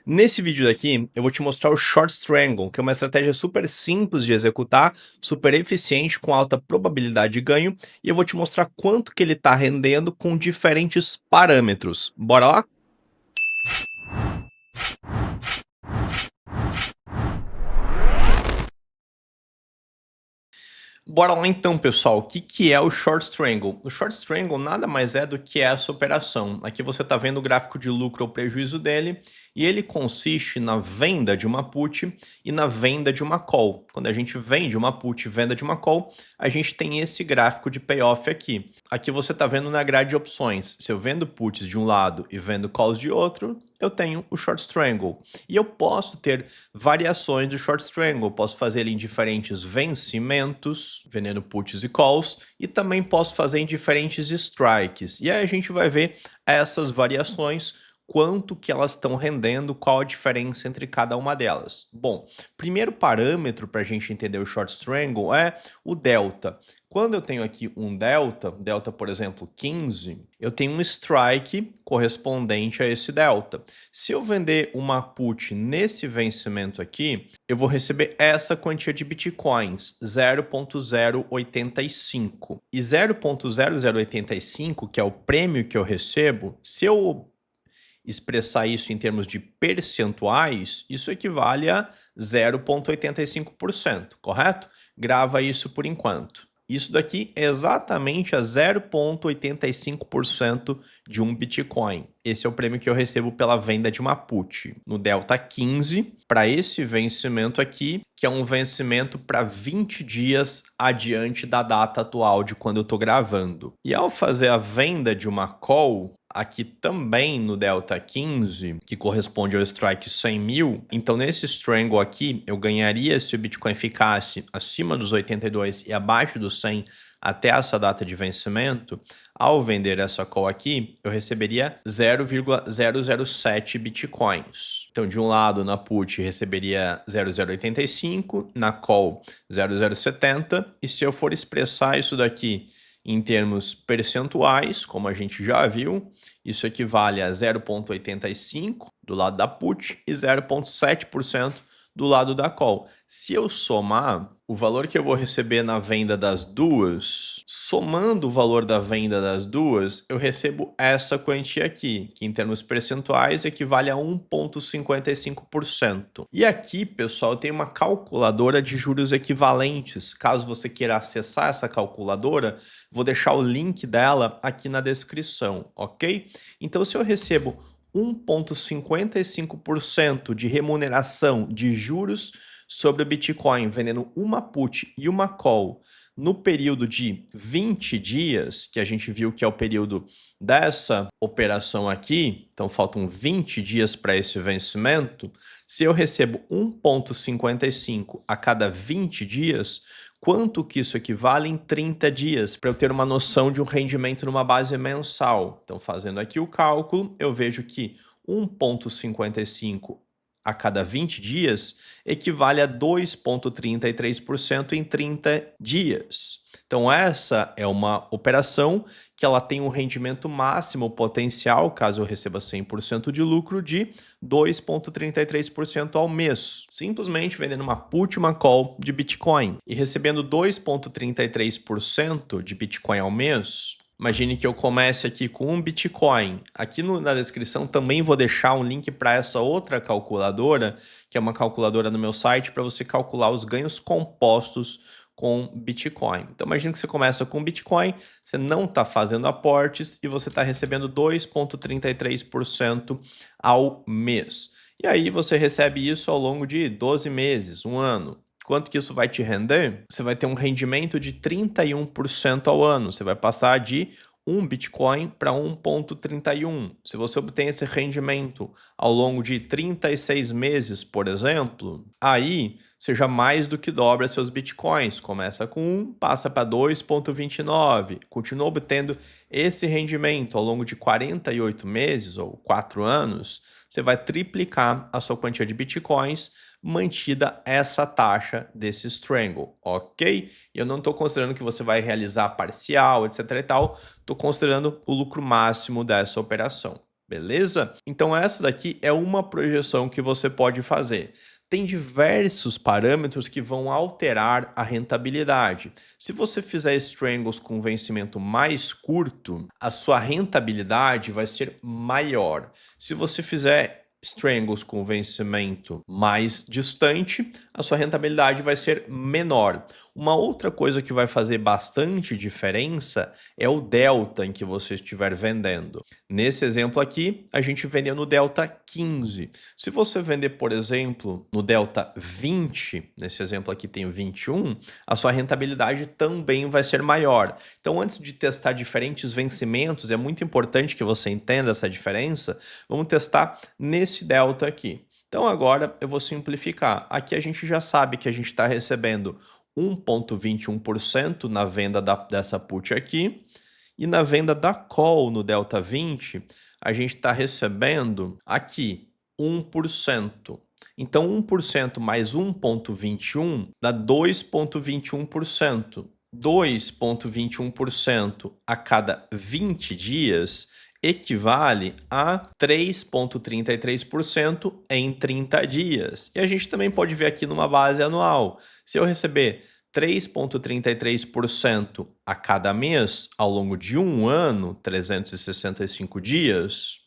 Nesse vídeo daqui, eu vou te mostrar o Short Strangle, que é uma estratégia super simples de executar, super eficiente, com alta probabilidade de ganho, e eu vou te mostrar quanto que ele está rendendo com diferentes parâmetros. Bora lá? Bora lá então, pessoal. O que é o Short Strangle? O Short Strangle nada mais é do que essa operação. Aqui você está vendo o gráfico de lucro ou prejuízo dele, e ele consiste na venda de uma put e na venda de uma call. Quando a gente vende uma put e venda de uma call, a gente tem esse gráfico de payoff aqui. Aqui você está vendo na grade de opções. Se eu vendo puts de um lado e vendo calls de outro, eu tenho o Short Strangle. E eu posso ter variações do Short Strangle. Posso fazer ele em diferentes vencimentos, vendendo puts e calls, e também posso fazer em diferentes strikes. E aí a gente vai ver essas variações, quanto que elas estão rendendo, qual a diferença entre cada uma delas. Bom, primeiro parâmetro para a gente entender o Short Strangle é o delta. Quando eu tenho aqui um delta, por exemplo, 15, eu tenho um strike correspondente a esse delta. Se eu vender uma put nesse vencimento aqui, eu vou receber essa quantia de bitcoins, 0.085. E 0.0085, que é o prêmio que eu recebo, se eu expressar isso em termos de percentuais, isso equivale a 0,85%, correto? Grava isso por enquanto. Isso daqui é exatamente a 0,85% de um Bitcoin. Esse é o prêmio que eu recebo pela venda de uma put. No Delta 15, para esse vencimento aqui, que é um vencimento para 20 dias adiante da data atual de quando eu estou gravando. E ao fazer a venda de uma call, aqui também no Delta 15, que corresponde ao strike 100 mil, então nesse strangle aqui, eu ganharia se o Bitcoin ficasse acima dos 82 e abaixo dos 100 até essa data de vencimento. Ao vender essa call aqui, eu receberia 0,007 bitcoins. Então, de um lado, na put, receberia 0,085, na call, 0,070, e se eu for expressar isso daqui em termos percentuais, como a gente já viu, isso equivale a 0,85 do lado da put e 0,7% do lado da call. Se eu somar o valor que eu vou receber na venda das duas, somando o valor da venda das duas, eu recebo essa quantia aqui, que em termos percentuais equivale a 1,55%. E aqui, pessoal, tem uma calculadora de juros equivalentes. Caso você queira acessar essa calculadora, vou deixar o link dela aqui na descrição, ok? Então, se eu recebo 1,55% de remuneração de juros sobre o Bitcoin, vendendo uma put e uma call no período de 20 dias, que a gente viu que é o período dessa operação aqui, então faltam 20 dias para esse vencimento. Se eu recebo 1,55 a cada 20 dias, quanto que isso equivale em 30 dias, para eu ter uma noção de um rendimento numa base mensal. Então, fazendo aqui o cálculo, eu vejo que 1,55 a cada 20 dias equivale a 2,33% em 30 dias. Então, essa é uma operação que ela tem um rendimento máximo potencial, caso eu receba 100% de lucro, de 2,33% ao mês, simplesmente vendendo uma put e uma call de Bitcoin. E recebendo 2,33% de Bitcoin ao mês, imagine que eu comece aqui com um Bitcoin. Aqui na descrição também vou deixar um link para essa outra calculadora, que é uma calculadora no meu site, para você calcular os ganhos compostos com Bitcoin. Então, imagine que você começa com Bitcoin, você não está fazendo aportes e você está recebendo 2,33% ao mês. E aí você recebe isso ao longo de 12 meses, um ano. Quanto que isso vai te render? Você vai ter um rendimento de 31% ao ano. Você vai passar de 1 Bitcoin para 1,31. Se você obtém esse rendimento ao longo de 36 meses, por exemplo, aí você já mais do que dobra seus Bitcoins. Começa com 1, passa para 2,29. Continua obtendo esse rendimento ao longo de 48 meses ou 4 anos, você vai triplicar a sua quantia de Bitcoins, mantida essa taxa desse strangle, ok? E eu não estou considerando que você vai realizar parcial, etc e tal, estou considerando o lucro máximo dessa operação, beleza? Então essa daqui é uma projeção que você pode fazer. Tem diversos parâmetros que vão alterar a rentabilidade. Se você fizer strangles com vencimento mais curto, a sua rentabilidade vai ser maior. Se você fizer strangles com vencimento mais distante, a sua rentabilidade vai ser menor. Uma outra coisa que vai fazer bastante diferença é o delta em que você estiver vendendo. Nesse exemplo aqui, a gente vendeu no delta 15. Se você vender, por exemplo, no delta 20, nesse exemplo aqui tem o 21, a sua rentabilidade também vai ser maior. Então, antes de testar diferentes vencimentos, é muito importante que você entenda essa diferença. Vamos testar nesse delta aqui. Então, agora eu vou simplificar. Aqui a gente já sabe que a gente está recebendo 1,21% na venda dessa put aqui. E na venda da call no delta 20, a gente está recebendo aqui 1%. Então, 1% mais 1,21 dá 2,21%. 2,21% a cada 20 dias equivale a 3,33% em 30 dias. E a gente também pode ver aqui numa base anual. Se eu receber 3,33% a cada mês ao longo de um ano, 365 dias,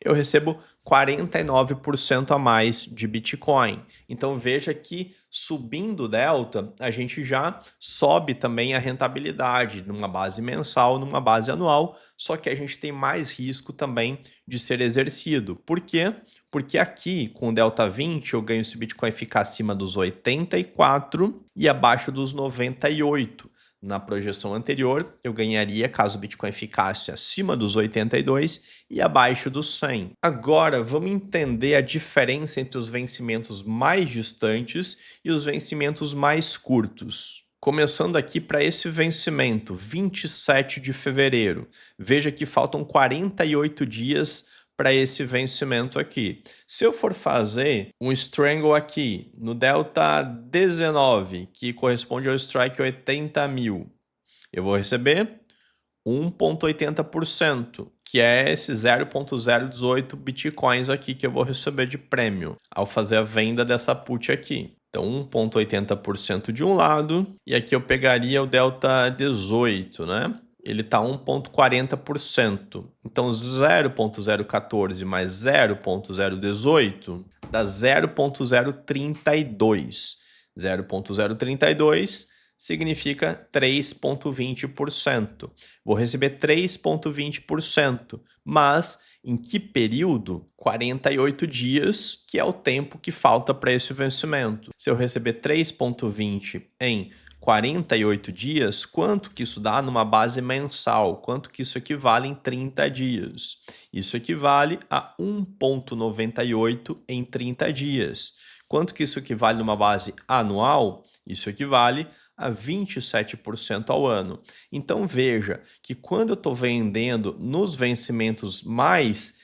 eu recebo 49% a mais de Bitcoin. Então veja que subindo o delta, a gente já sobe também a rentabilidade numa base mensal, numa base anual, só que a gente tem mais risco também de ser exercido. Por quê? Porque aqui, com o delta 20, eu ganho se o Bitcoin ficar acima dos 84 e abaixo dos 98. Na projeção anterior, eu ganharia caso o Bitcoin ficasse acima dos 82 e abaixo dos 100. Agora, vamos entender a diferença entre os vencimentos mais distantes e os vencimentos mais curtos. Começando aqui para esse vencimento, 27 de fevereiro. Veja que faltam 48 dias para esse vencimento aqui. Se eu for fazer um strangle aqui no delta 19, que corresponde ao strike 80.000, eu vou receber 1,80%, que é esse 0,018 bitcoins aqui que eu vou receber de prêmio ao fazer a venda dessa put aqui. Então, 1,80% de um lado, e aqui eu pegaria o delta 18, né? Ele está 1,40%. Então, 0,014 mais 0,018 dá 0,032. 0,032 significa 3,20%. Vou receber 3,20%, mas em que período? 48 dias, que é o tempo que falta para esse vencimento. Se eu receber 3,20 em 48 dias, quanto que isso dá numa base mensal? Quanto que isso equivale em 30 dias? Isso equivale a 1,98 em 30 dias. Quanto que isso equivale numa base anual? Isso equivale a 27% ao ano. Então veja que quando eu estou vendendo nos vencimentos mais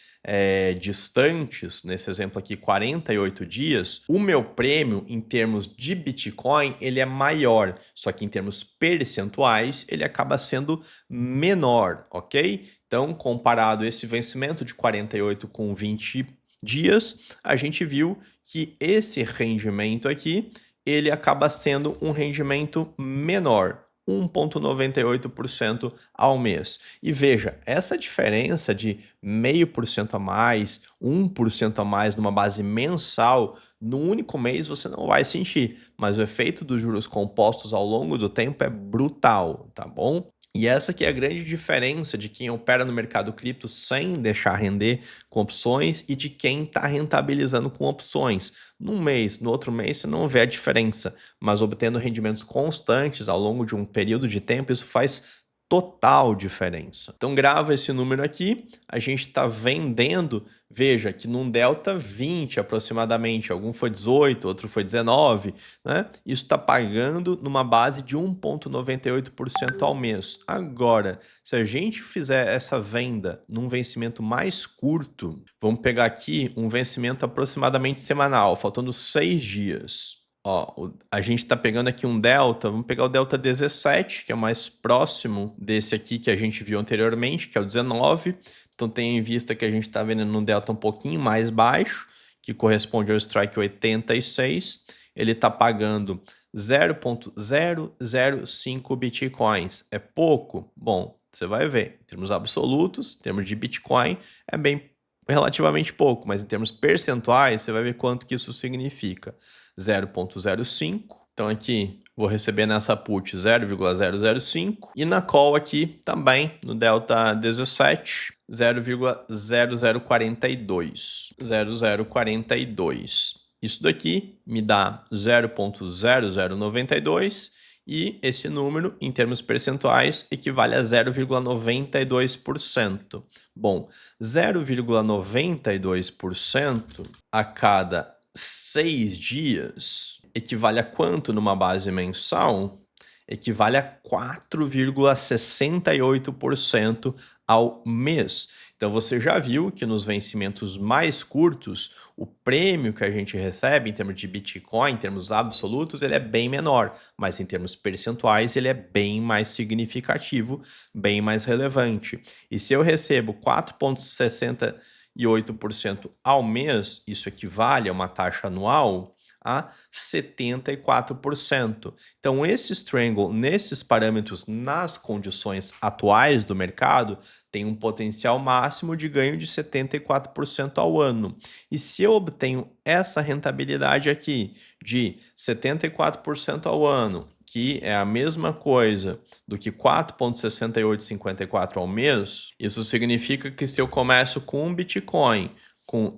distantes, nesse exemplo aqui 48 dias, o meu prêmio em termos de Bitcoin ele é maior, só que em termos percentuais ele acaba sendo menor, ok? Então, comparado esse vencimento de 48 com 20 dias, a gente viu que esse rendimento aqui ele acaba sendo um rendimento menor, 1,98% ao mês. E veja, essa diferença de 0,5% a mais, 1% a mais numa base mensal, no único mês você não vai sentir, mas o efeito dos juros compostos ao longo do tempo é brutal, tá bom? E essa que é a grande diferença de quem opera no mercado cripto sem deixar render com opções e de quem está rentabilizando com opções. Num mês, no outro mês você não vê a diferença, mas obtendo rendimentos constantes ao longo de um período de tempo, isso faz total diferença. Então grava esse número aqui, a gente está vendendo, veja que num delta 20 aproximadamente, algum foi 18, outro foi 19, né? Isso está pagando numa base de 1,98% ao mês. Agora, se a gente fizer essa venda num vencimento mais curto, vamos pegar aqui um vencimento aproximadamente semanal, faltando 6 dias. Ó, a gente está pegando aqui um delta, vamos pegar o delta 17, que é o mais próximo desse aqui que a gente viu anteriormente, que é o 19. Então tenha em vista que a gente está vendendo num delta um pouquinho mais baixo, que corresponde ao strike 86. Ele está pagando 0,005 bitcoins. É pouco? Bom, você vai ver. Em termos absolutos, em termos de Bitcoin, é bem relativamente pouco, mas em termos percentuais, você vai ver quanto que isso significa. 0,05. Então aqui vou receber nessa put 0,005 e na call aqui também no delta 17 0,0042. 0042. Isso daqui me dá 0,0092 e esse número, em termos percentuais, equivale a 0,92%. Bom, 0,92% a cada 6 dias equivale a quanto numa base mensal? Equivale a 4,68% ao mês. Então você já viu que nos vencimentos mais curtos, o prêmio que a gente recebe em termos de Bitcoin, em termos absolutos, ele é bem menor, mas em termos percentuais ele é bem mais significativo, bem mais relevante. E se eu recebo 4,68% ao mês, isso equivale a uma taxa anual a 74%. Então, esse strangle, nesses parâmetros, nas condições atuais do mercado, tem um potencial máximo de ganho de 74% ao ano. E se eu obtenho essa rentabilidade aqui de 74% ao ano, que é a mesma coisa do que 4,6854 ao mês, isso significa que se eu começo com um Bitcoin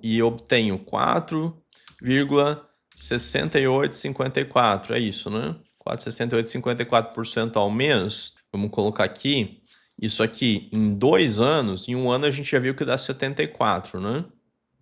e obtenho 4,6854, é isso, né? 4,6854% ao mês. Vamos colocar aqui, isso aqui em 2 anos, em um ano a gente já viu que dá 74, né?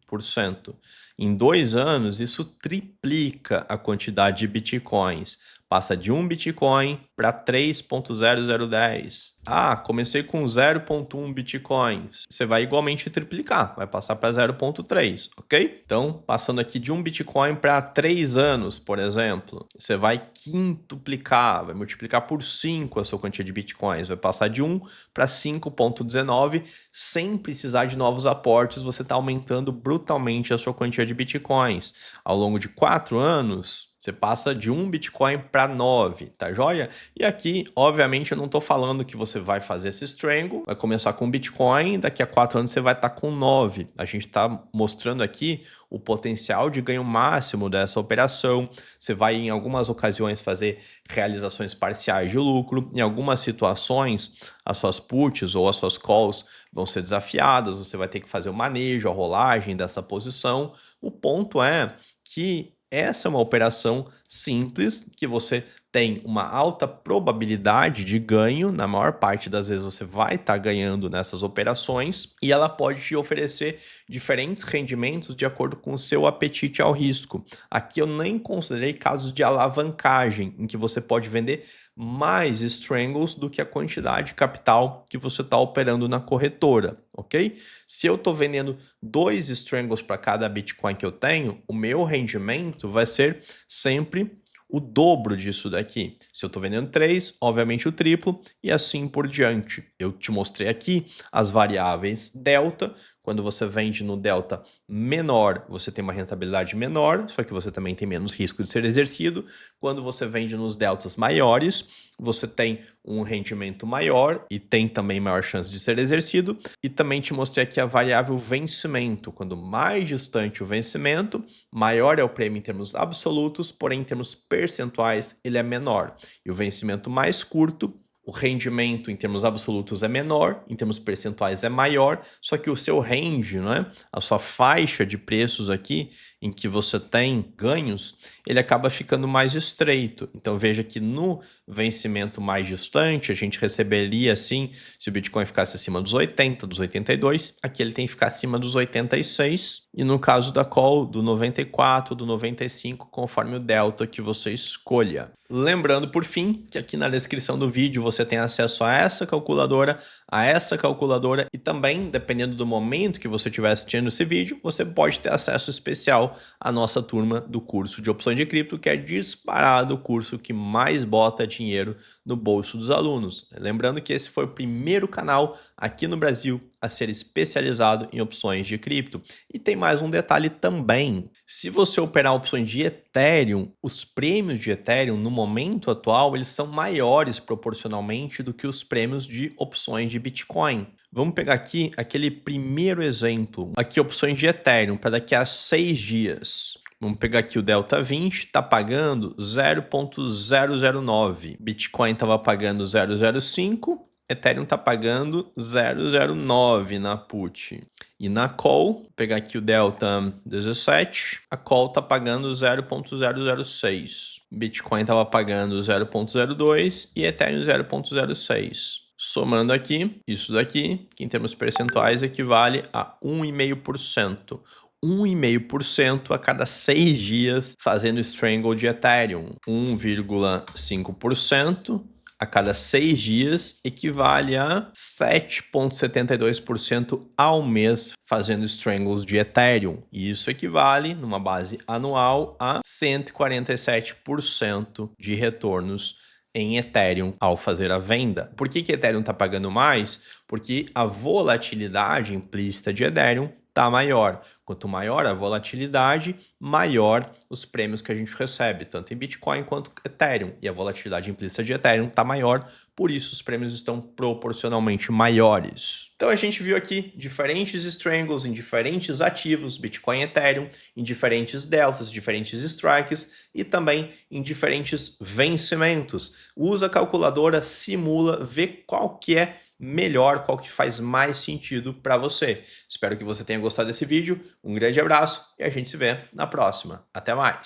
Por cento. Em 2 anos, isso triplica a quantidade de bitcoins. Passa de 1 Bitcoin para 3,0010. Ah, comecei com 0,1 Bitcoins. Você vai igualmente triplicar, vai passar para 0,3, ok? Então, passando aqui de 1 Bitcoin para 3 anos, por exemplo, você vai quintuplicar, vai multiplicar por 5 a sua quantia de Bitcoins. Vai passar de 1 para 5,19, sem precisar de novos aportes, você está aumentando brutalmente a sua quantia de Bitcoins. Ao longo de 4 anos, você passa de 1 Bitcoin para 9, tá joia? E aqui, obviamente, eu não estou falando que você vai fazer esse strangle, vai começar com Bitcoin, daqui a 4 anos você vai estar com 9. A gente está mostrando aqui o potencial de ganho máximo dessa operação. Você vai, em algumas ocasiões, fazer realizações parciais de lucro. Em algumas situações, as suas puts ou as suas calls vão ser desafiadas, você vai ter que fazer o manejo, a rolagem dessa posição. O ponto é que essa é uma operação simples, que você tem uma alta probabilidade de ganho, na maior parte das vezes você vai estar ganhando nessas operações, e ela pode te oferecer diferentes rendimentos de acordo com o seu apetite ao risco. Aqui eu nem considerei casos de alavancagem, em que você pode vender mais strangles do que a quantidade de capital que você está operando na corretora, ok? Se eu estou vendendo 2 strangles para cada Bitcoin que eu tenho, o meu rendimento vai ser sempre o dobro disso daqui. Se eu estou vendendo 3, obviamente o triplo e assim por diante. Eu te mostrei aqui as variáveis delta. Quando você vende no delta menor, você tem uma rentabilidade menor, só que você também tem menos risco de ser exercido. Quando você vende nos deltas maiores, você tem um rendimento maior e tem também maior chance de ser exercido. E também te mostrei aqui a variável vencimento. Quando mais distante o vencimento, maior é o prêmio em termos absolutos, porém em termos percentuais ele é menor. E o vencimento mais curto, o rendimento em termos absolutos é menor, em termos percentuais é maior, só que o seu range, né, a sua faixa de preços aqui, em que você tem ganhos, ele acaba ficando mais estreito. Então veja que no vencimento mais distante, a gente receberia assim, se o Bitcoin ficasse acima dos 80, dos 82, aqui ele tem que ficar acima dos 86, e no caso da call, do 94, do 95, conforme o delta que você escolha. Lembrando, por fim, que aqui na descrição do vídeo você tem acesso a essa calculadora, a essa calculadora e também, dependendo do momento que você estiver assistindo esse vídeo, você pode ter acesso especial à nossa turma do curso de opções de cripto, que é disparado o curso que mais bota dinheiro no bolso dos alunos. Lembrando que esse foi o primeiro canal aqui no Brasil a ser especializado em opções de cripto. E tem mais um detalhe também. Se você operar opções de Ethereum, os prêmios de Ethereum no momento atual, eles são maiores proporcionalmente do que os prêmios de opções de Bitcoin. Vamos pegar aqui aquele primeiro exemplo, aqui opções de Ethereum para daqui a 6 dias. Vamos pegar aqui o Delta 20, está pagando 0,009. Bitcoin estava pagando 0,05. Ethereum está pagando 0,09 na put. E na call, vou pegar aqui o Delta 17, a call está pagando 0,006. Bitcoin estava pagando 0,02 e Ethereum 0,06. Somando aqui, isso daqui, que em termos percentuais equivale a 1,5%. 1,5% a cada 6 dias fazendo strangle de Ethereum. 1,5% a cada 6 dias equivale a 7,72% ao mês fazendo strangles de Ethereum. E isso equivale, numa base anual, a 147% de retornos em Ethereum ao fazer a venda. Por que Ethereum está pagando mais? Porque a volatilidade implícita de Ethereum está maior. Quanto maior a volatilidade, maior os prêmios que a gente recebe, tanto em Bitcoin quanto Ethereum. E a volatilidade implícita de Ethereum está maior, por isso os prêmios estão proporcionalmente maiores. Então a gente viu aqui diferentes strangles em diferentes ativos, Bitcoin e Ethereum, em diferentes deltas, diferentes strikes e também em diferentes vencimentos. Usa a calculadora, simula, vê qual que é melhor, qual que faz mais sentido para você. Espero que você tenha gostado desse vídeo. Um grande abraço e a gente se vê na próxima. Até mais!